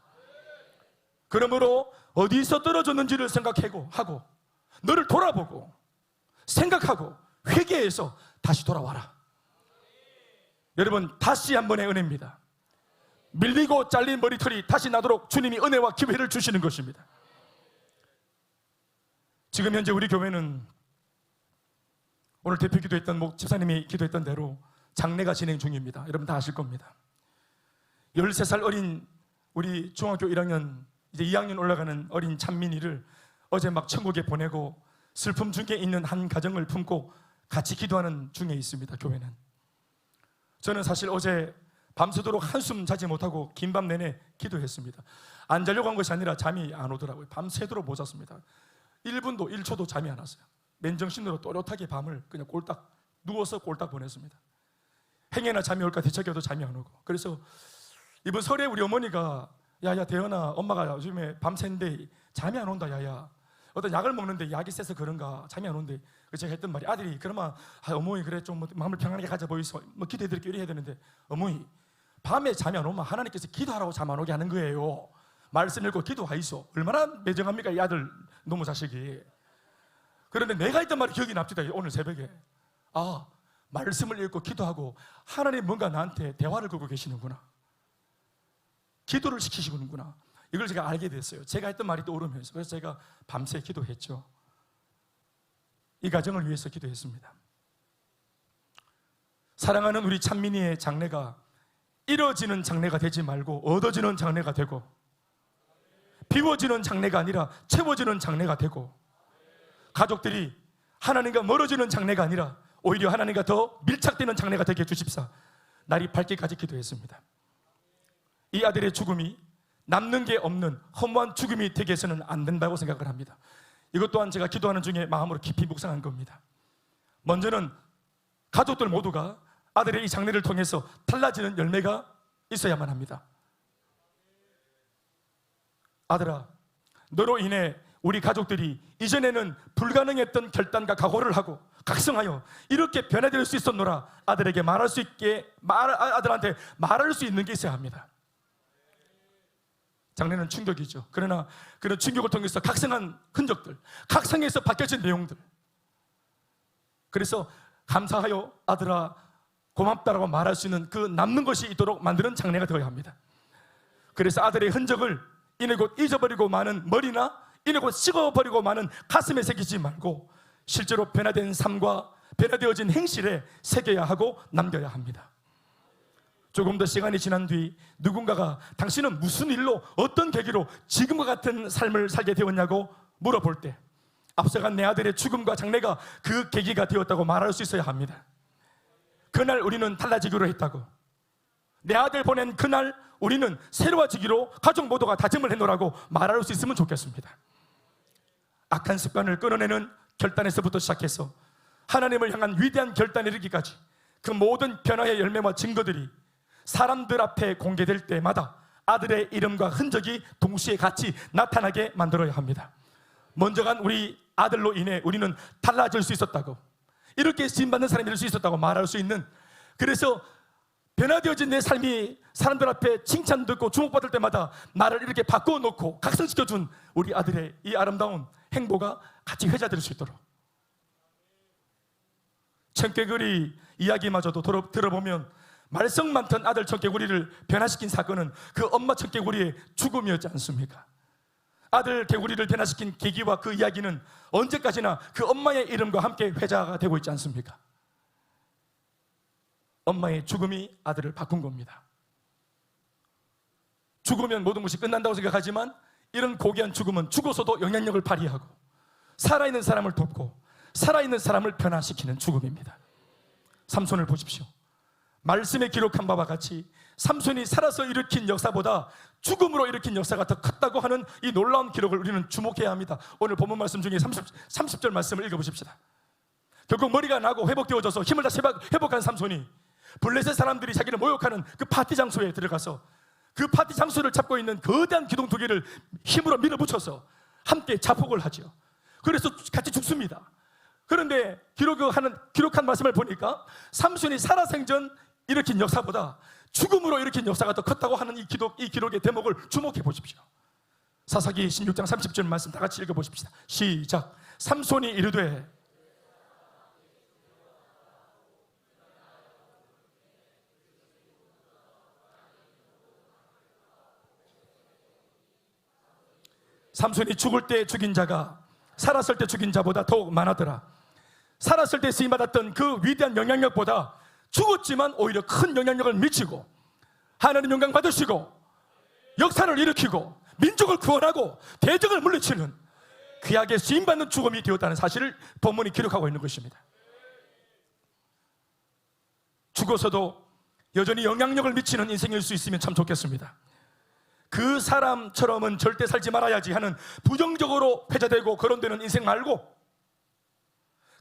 그러므로 어디서 떨어졌는지를 생각하고 너를 돌아보고 생각하고 회개해서 다시 돌아와라. 여러분, 다시 한 번의 은혜입니다. 밀리고 잘린 머리털이 다시 나도록 주님이 은혜와 기회를 주시는 것입니다. 지금 현재 우리 교회는 오늘 대표 기도했던 목 집사님이 기도했던 대로 장례가 진행 중입니다. 여러분 다 아실 겁니다. 13살 어린 우리 중학교 1학년 이제 2학년 올라가는 어린 찬민이를 어제 막 천국에 보내고 슬픔 중에 있는 한 가정을 품고 같이 기도하는 중에 있습니다. 교회는. 저는 사실 어제 밤새도록 한숨 자지 못하고 긴 밤 내내 기도했습니다. 안 자려고 한 것이 아니라 잠이 안 오더라고요. 밤새도록 못 잤습니다. 1분도 1초도 잠이 안 왔어요. 맨정신으로 또렷하게 밤을 그냥 꼴딱 누워서 꼴딱 보냈습니다. 행여나 잠이 올까 뒤척여도 잠이 안 오고. 그래서 이번 설에 우리 어머니가 야야 대현아, 엄마가 요즘에 밤새는데 잠이 안 온다. 야야, 어떤 약을 먹는데 약이 세서 그런가 잠이 안 온대. 제가 했던 말이, 아들이 그러면 어머니 그래 좀 마음을 평안하게 가져 보이소, 기도해드릴게 이래 해야 되는데, 어머니 밤에 잠이 안 오면 하나님께서 기도하라고 잠 안 오게 하는 거예요. 말씀 읽고 기도하이소. 얼마나 매정합니까 이 아들 너무 자식이. 그런데 내가 했던 말이 기억이 납니다. 오늘 새벽에 말씀을 읽고 기도하고 하나님 뭔가 나한테 대화를 걸고 계시는구나, 기도를 시키시는구나, 이걸 제가 알게 됐어요. 제가 했던 말이 떠오르면서. 그래서 제가 밤새 기도했죠. 이 가정을 위해서 기도했습니다. 사랑하는 우리 찬민이의 장래가 이뤄지는 장래가 되지 말고 얻어지는 장래가 되고, 비워지는 장래가 아니라 채워지는 장래가 되고, 가족들이 하나님과 멀어지는 장래가 아니라 오히려 하나님과 더 밀착되는 장래가 되게 해주십사. 날이 밝기까지 기도했습니다. 이 아들의 죽음이 남는 게 없는 허무한 죽음이 되게 해서는 안 된다고 생각을 합니다. 이것 또한 제가 기도하는 중에 마음으로 깊이 묵상한 겁니다. 먼저는 가족들 모두가 아들의 이 장례를 통해서 달라지는 열매가 있어야만 합니다. 아들아, 너로 인해 우리 가족들이 이전에는 불가능했던 결단과 각오를 하고 각성하여 이렇게 변화될 수 있었노라. 아들에게 말할 수 있게, 아들한테 말할 수 있는 게 있어야 합니다. 장래는 충격이죠. 그러나 그런 충격을 통해서 각성한 흔적들, 각성해서 바뀌어진 내용들, 그래서 감사하여 아들아 고맙다라고 말할 수 있는 그 남는 것이 있도록 만드는 장래가 되어야 합니다. 그래서 아들의 흔적을 이내 곧 잊어버리고 마는 머리나 이내 곧 식어버리고 마는 가슴에 새기지 말고 실제로 변화된 삶과 변화되어진 행실에 새겨야 하고 남겨야 합니다. 조금 더 시간이 지난 뒤 누군가가 당신은 무슨 일로 어떤 계기로 지금과 같은 삶을 살게 되었냐고 물어볼 때 앞서간 내 아들의 죽음과 장래가 그 계기가 되었다고 말할 수 있어야 합니다. 그날 우리는 달라지기로 했다고, 내 아들 보낸 그날 우리는 새로워지기로 가족 모두가 다짐을 해놓으라고 말할 수 있으면 좋겠습니다. 악한 습관을 끊어내는 결단에서부터 시작해서 하나님을 향한 위대한 결단에 이르기까지 그 모든 변화의 열매와 증거들이 사람들 앞에 공개될 때마다 아들의 이름과 흔적이 동시에 같이 나타나게 만들어야 합니다. 먼저 간 우리 아들로 인해 우리는 달라질 수 있었다고, 이렇게 쓰임받는 사람이 될 수 있었다고 말할 수 있는, 그래서 변화되어진 내 삶이 사람들 앞에 칭찬 듣고 주목받을 때마다 나를 이렇게 바꿔놓고 각성시켜준 우리 아들의 이 아름다운 행보가 같이 회자될 수 있도록, 청개구리 이야기마저도 들어보면 말썽 많던 아들 청개구리를 변화시킨 사건은 그 엄마 청개구리의 죽음이었지 않습니까? 아들 개구리를 변화시킨 계기와 그 이야기는 언제까지나 그 엄마의 이름과 함께 회자가 되고 있지 않습니까? 엄마의 죽음이 아들을 바꾼 겁니다. 죽으면 모든 것이 끝난다고 생각하지만 이런 고귀한 죽음은 죽어서도 영향력을 발휘하고 살아있는 사람을 돕고 살아있는 사람을 변화시키는 죽음입니다. 삼손을 보십시오. 말씀에 기록한 바와 같이 삼손이 살아서 일으킨 역사보다 죽음으로 일으킨 역사가 더 컸다고 하는 이 놀라운 기록을 우리는 주목해야 합니다. 오늘 본문 말씀 중에 30절 말씀을 읽어보십시다. 결국 머리가 나고 회복되어져서 힘을 다시 회복한 삼손이 블레셋 사람들이 자기를 모욕하는 그 파티 장소에 들어가서 그 파티 장소를 잡고 있는 거대한 기둥 두 개를 힘으로 밀어붙여서 함께 자폭을 하죠. 그래서 같이 죽습니다. 그런데 기록한 말씀을 보니까 삼손이 살아생전 일으킨 역사보다 죽음으로 일으킨 역사가 더 컸다고 하는 이 기록의 대목을 주목해 보십시오. 사사기 16장 30절 말씀 다 같이 읽어보십시다. 시작. 삼손이 이르되 삼손이 죽을 때 죽인 자가 살았을 때 죽인 자보다 더욱 많았더라. 살았을 때 쓰임받았던 그 위대한 영향력보다 죽었지만 오히려 큰 영향력을 미치고 하나님 영광 받으시고 역사를 일으키고 민족을 구원하고 대적을 물리치는 귀하게 쓰임받는 죽음이 되었다는 사실을 본문이 기록하고 있는 것입니다. 죽어서도 여전히 영향력을 미치는 인생일 수 있으면 참 좋겠습니다. 그 사람처럼은 절대 살지 말아야지 하는 부정적으로 회자되고 거론되는 인생 말고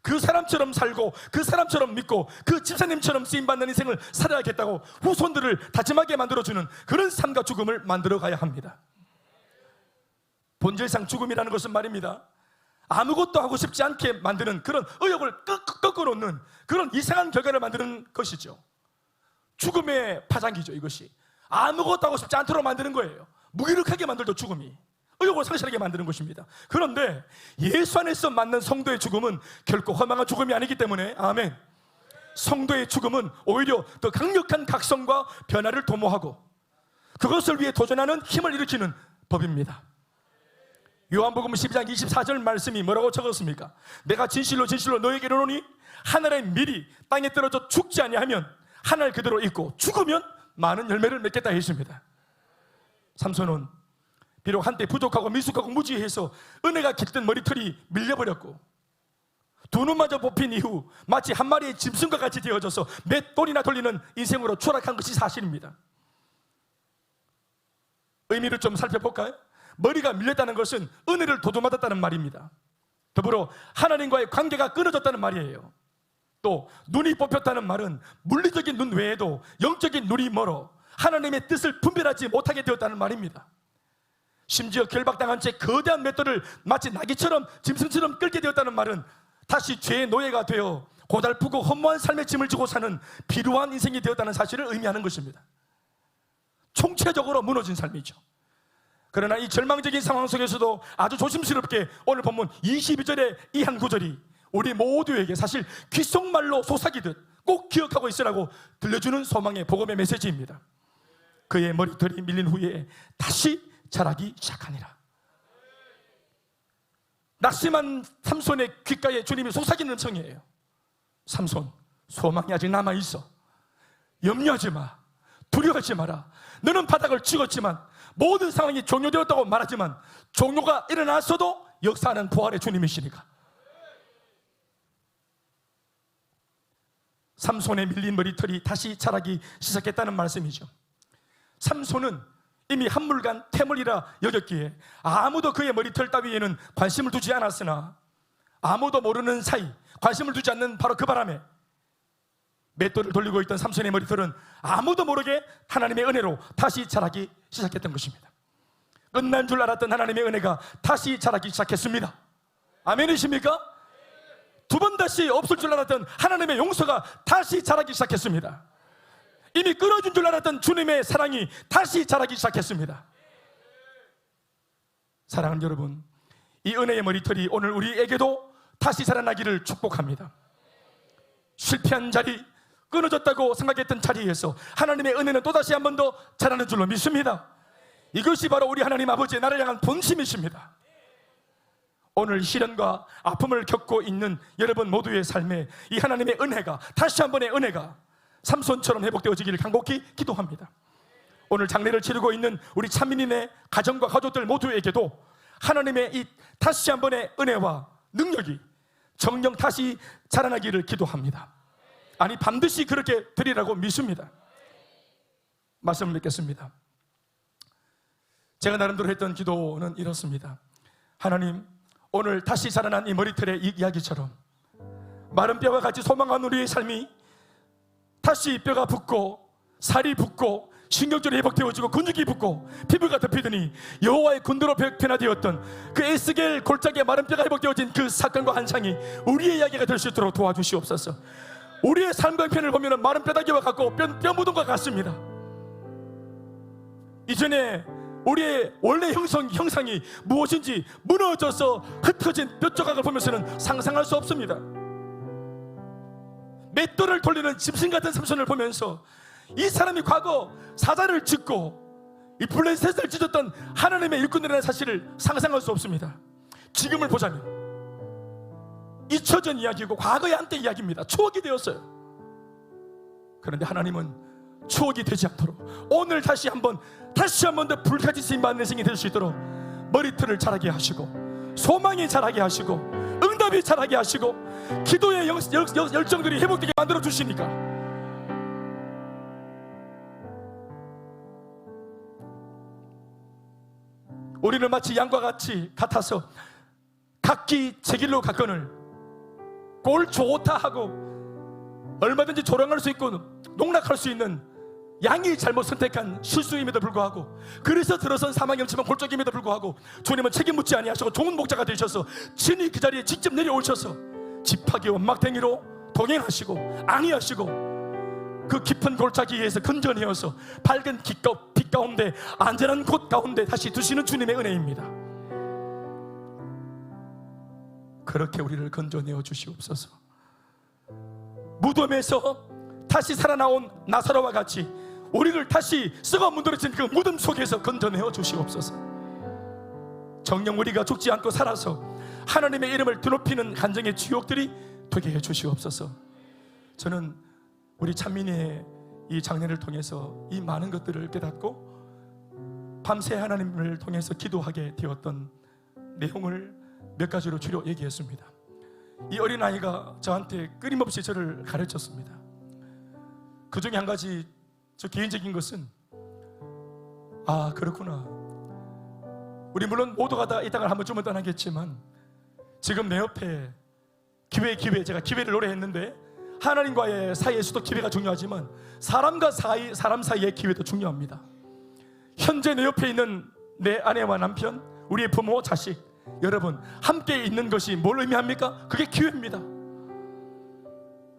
그 사람처럼 살고 그 사람처럼 믿고 그 집사님처럼 쓰임받는 인생을 살아야겠다고 후손들을 다짐하게 만들어주는 그런 삶과 죽음을 만들어가야 합니다. 본질상 죽음이라는 것은 말입니다, 아무것도 하고 싶지 않게 만드는 그런 의욕을 꺾어놓는 그런 이상한 결과를 만드는 것이죠. 죽음의 파장이죠. 이것이 아무것도 하고 싶지 않도록 만드는 거예요. 무기력하게 만들죠. 죽음이 의욕을 상실하게 만드는 것입니다. 그런데 예수 안에서 맞는 성도의 죽음은 결코 허망한 죽음이 아니기 때문에, 아멘, 성도의 죽음은 오히려 더 강력한 각성과 변화를 도모하고 그것을 위해 도전하는 힘을 일으키는 법입니다. 요한복음 12장 24절 말씀이 뭐라고 적었습니까? 내가 진실로 진실로 너에게 이르노니 하늘의 밀이 땅에 떨어져 죽지 아니하면 하늘 그대로 있고 죽으면 많은 열매를 맺겠다 했습니다. 삼손은 비록 한때 부족하고 미숙하고 무지해서 은혜가 깃든 머리털이 밀려버렸고 두 눈마저 뽑힌 이후 마치 한 마리의 짐승과 같이 되어져서 몇 돌이나 돌리는 인생으로 추락한 것이 사실입니다. 의미를 좀 살펴볼까요? 머리가 밀렸다는 것은 은혜를 도둑맞았다는 말입니다. 더불어 하나님과의 관계가 끊어졌다는 말이에요. 또 눈이 뽑혔다는 말은 물리적인 눈 외에도 영적인 눈이 멀어 하나님의 뜻을 분별하지 못하게 되었다는 말입니다. 심지어 결박당한 채 거대한 맷돌을 마치 나귀처럼 짐승처럼 끌게 되었다는 말은 다시 죄의 노예가 되어 고달프고 허무한 삶의 짐을 지고 사는 비루한 인생이 되었다는 사실을 의미하는 것입니다. 총체적으로 무너진 삶이죠. 그러나 이 절망적인 상황 속에서도 아주 조심스럽게 오늘 본문 22절의 이 한 구절이 우리 모두에게 사실 귓속말로 속삭이듯 꼭 기억하고 있으라고 들려주는 소망의 복음의 메시지입니다. 그의 머리털이 밀린 후에 다시 자라기 시작하니라. 낙심한 삼손의 귓가에 주님이 속삭이는 청이에요. 삼손, 소망이 아직 남아있어. 염려하지 마. 두려워하지 마라. 너는 바닥을 찍었지만 모든 상황이 종료되었다고 말하지만 종료가 일어났어도 역사하는 부활의 주님이시니까. 삼손의 밀린 머리털이 다시 자라기 시작했다는 말씀이죠. 삼손은 이미 한물간 태물이라 여겼기에 아무도 그의 머리털 따위에는 관심을 두지 않았으나 아무도 모르는 사이, 관심을 두지 않는 바로 그 바람에 맷돌을 돌리고 있던 삼손의 머리털은 아무도 모르게 하나님의 은혜로 다시 자라기 시작했던 것입니다. 끝난 줄 알았던 하나님의 은혜가 다시 자라기 시작했습니다. 아멘이십니까? 두 번 다시 없을 줄 알았던 하나님의 용서가 다시 자라기 시작했습니다. 이미 끊어진 줄 알았던 주님의 사랑이 다시 자라기 시작했습니다. 사랑하는 여러분, 이 은혜의 머리털이 오늘 우리에게도 다시 자라나기를 축복합니다. 실패한 자리, 끊어졌다고 생각했던 자리에서 하나님의 은혜는 또다시 한 번 더 자라는 줄로 믿습니다. 이것이 바로 우리 하나님 아버지의 나를 향한 본심이십니다. 오늘 시련과 아픔을 겪고 있는 여러분 모두의 삶에 이 하나님의 은혜가, 다시 한 번의 은혜가 삼손처럼 회복되어지기를 간곡히 기도합니다. 오늘 장례를 치르고 있는 우리 찬민인의 가정과 가족들 모두에게도 하나님의 이 다시 한 번의 은혜와 능력이 정령 다시 자라나기를 기도합니다. 아니, 반드시 그렇게 되리라고 믿습니다. 말씀을 맺겠습니다. 제가 나름대로 했던 기도는 이렇습니다. 하나님, 오늘 다시 자라난 이 머리털의 이 이야기처럼 마른 뼈와 같이 소망한 우리의 삶이 다시 뼈가 붙고 살이 붙고 신경절이 회복되어지고 근육이 붙고 피부가 덮이더니 여호와의 군대로 변화되었던 그 에스겔 골짜기의 마른 뼈가 회복되어진 그 사건과 한상이 우리의 이야기가 될 수 있도록 도와주시옵소서. 우리의 삶과 편을 보면 마른 뼈다귀와 같고 뼈 묻은 것 같습니다. 이전에 우리의 원래 형상이 무엇인지 무너져서 흩어진 뼈 조각을 보면서는 상상할 수 없습니다. 맷돌을 돌리는 짐승 같은 삼손을 보면서 이 사람이 과거 사자를 짓고 이 블레셋을 찢었던 하나님의 일꾼이라는 사실을 상상할 수 없습니다. 지금을 보자면 잊혀진 이야기고 과거의 한때 이야기입니다. 추억이 되었어요. 그런데 하나님은 추억이 되지 않도록 오늘 다시 한번 더 불같이 쓰임받는 인생이 될 수 있도록 머리털을 자라게 하시고 소망이 자라게 하시고 응답이 자라게 하시고 기도의 열정들이 회복되게 만들어 주시니까 우리는 마치 양과 같이 같아서 각기 제 길로 갔거늘 꼴 좋다 하고 얼마든지 조롱할 수 있고 농락할 수 있는 양이 잘못 선택한 실수임에도 불구하고, 그래서 들어선 사망이 엄치만 골짜기임에도 불구하고 주님은 책임 묻지 아니하시고 좋은 목자가 되셔서 친히 그 자리에 직접 내려오셔서 지팡이와 막댕이로 동행하시고 앙의하시고 그 깊은 골짜기에서 근전해어서 밝은 빛 가운데 안전한 곳 가운데 다시 두시는 주님의 은혜입니다. 그렇게 우리를 건져내어 주시옵소서. 무덤에서 다시 살아나온 나사로와 같이 우리를 다시 썩어 문드러진 그 무덤 속에서 건져내어 주시옵소서. 정녕 우리가 죽지 않고 살아서 하나님의 이름을 드높이는 간증의 주역들이 되게 해 주시옵소서. 저는 우리 찬민이의 이 장례를 통해서 이 많은 것들을 깨닫고 밤새 하나님을 통해서 기도하게 되었던 내용을 몇 가지로 주로 얘기했습니다. 이 어린아이가 저한테 끊임없이 저를 가르쳤습니다. 그 중에 한 가지 저 개인적인 것은, 아, 그렇구나, 우리 물론 모두가 다 이 땅을 한 번쯤은 떠나겠지만 지금 내 옆에 기회, 제가 기회를 노래했는데 하나님과의 사이에서도 기회가 중요하지만 사람 사이의 기회도 중요합니다. 현재 내 옆에 있는 내 아내와 남편, 우리의 부모, 자식, 여러분 함께 있는 것이 뭘 의미합니까? 그게 기회입니다.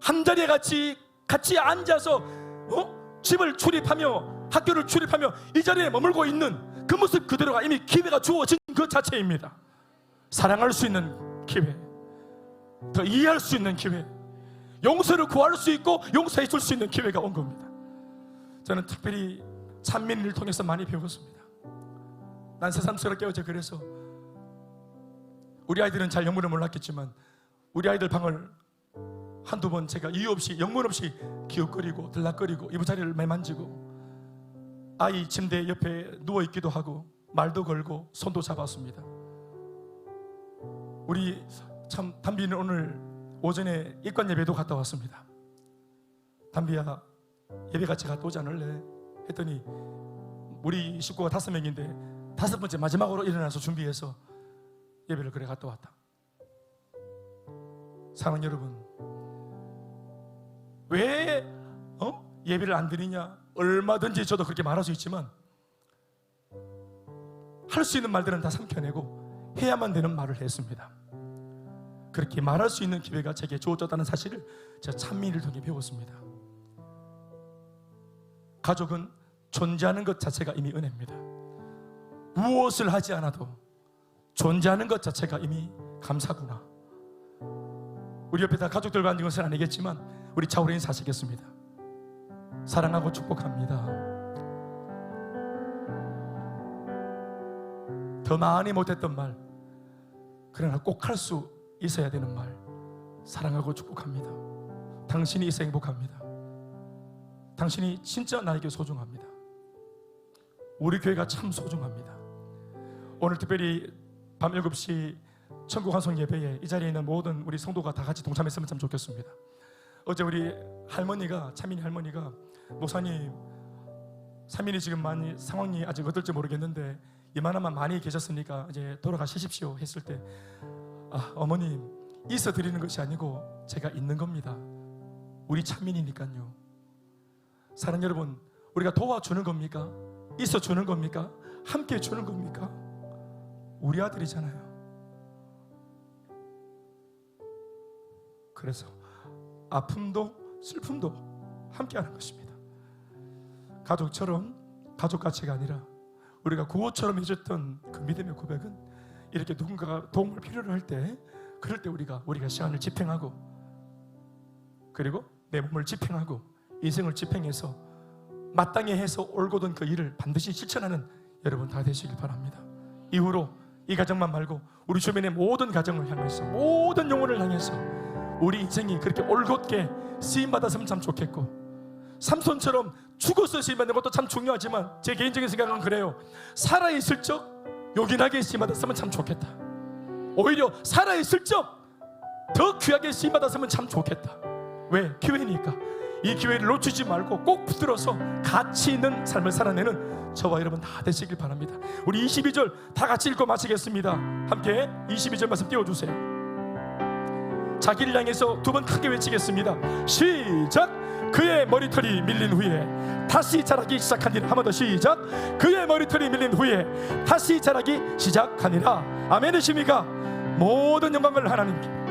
한 자리에 같이 앉아서 집을 출입하며 학교를 출입하며 이 자리에 머물고 있는 그 모습 그대로가 이미 기회가 주어진 그 자체입니다. 사랑할 수 있는 기회, 더 이해할 수 있는 기회, 용서를 구할 수 있고 용서해 줄 수 있는 기회가 온 겁니다. 저는 특별히 찬민이를 통해서 많이 배웠습니다. 난 새삼스럽게 어제 그래서 우리 아이들은 잘 영문을 몰랐겠지만 우리 아이들 방을 한두 번 제가 이유 없이 영문 없이 기웃거리고 들락거리고 이부자리를 매만지고 아이 침대 옆에 누워있기도 하고 말도 걸고 손도 잡았습니다. 우리 참 담비는 오늘 오전에 입관 예배도 갔다 왔습니다. 담비야, 예배 같이 갔다 오지 않을래? 했더니 우리 식구가 5명인데 5번째 마지막으로 일어나서 준비해서 예배를 그래 갔다 왔다. 사랑하는 여러분, 왜 예배를 안 드리냐? 얼마든지 저도 그렇게 말할 수 있지만 할 수 있는 말들은 다 삼켜내고 해야만 되는 말을 했습니다. 그렇게 말할 수 있는 기회가 제게 주어졌다는 사실을 제가 찬미를 통해 배웠습니다. 가족은 존재하는 것 자체가 이미 은혜입니다. 무엇을 하지 않아도 존재하는 것 자체가 이미 감사구나. 우리 옆에 다 가족들과 앉은 것은 아니겠지만 우리 차오레인 사시겠습니다. 사랑하고 축복합니다. 더 많이 못했던 말, 그러나 꼭 할 수 있어야 되는 말, 사랑하고 축복합니다. 당신이 있어 행복합니다. 당신이 진짜 나에게 소중합니다. 우리 교회가 참 소중합니다. 오늘 특별히 밤 7시 천국 환송 예배에 이 자리에 있는 모든 우리 성도가 다 같이 동참했으면 참 좋겠습니다. 어제 우리 할머니가, 차민이 할머니가, 목사님, 차민이 지금 많이 상황이 아직 어떨지 모르겠는데 이만하면 많이 계셨으니까 이제 돌아가시십시오 했을 때, 어머님, 있어 드리는 것이 아니고 제가 있는 겁니다. 우리 차민이니까요. 사랑 여러분, 우리가 도와주는 겁니까? 있어 주는 겁니까? 함께 주는 겁니까? 우리 아들이잖아요. 그래서 아픔도 슬픔도 함께 하는 것입니다. 가족처럼, 가족가치가 아니라 우리가 구호처럼 해줬던 그 믿음의 고백은 이렇게 누군가가 도움을 필요로 할 때, 그럴 때 우리가 시간을 집행하고, 그리고 내 몸을 집행하고 인생을 집행해서 마땅히 해서 올고든 그 일을 반드시 실천하는 여러분 다 되시길 바랍니다. 이후로 이 가정만 말고 우리 주변의 모든 가정을 향해서, 모든 영혼을 향해서 우리 인생이 그렇게 올곧게 쓰임받았으면 참 좋겠고, 삼손처럼 죽어서 쓰임받는 것도 참 중요하지만 제 개인적인 생각은 그래요. 살아있을 적 요긴하게 쓰임받았으면 참 좋겠다. 오히려 살아있을 적 더 귀하게 쓰임받았으면 참 좋겠다. 왜? 기회니까. 이 기회를 놓치지 말고 꼭 붙들어서 가치 있는 삶을 살아내는 저와 여러분 다 되시길 바랍니다. 우리 22절 다 같이 읽고 마치겠습니다. 함께 22절 말씀 띄워주세요. 자기를 향해서 두 번 크게 외치겠습니다. 시작! 그의 머리털이 밀린 후에 다시 자라기 시작하니라. 한 번 더 시작! 그의 머리털이 밀린 후에 다시 자라기 시작하니라. 아멘이십니까? 모든 영광을 하나님께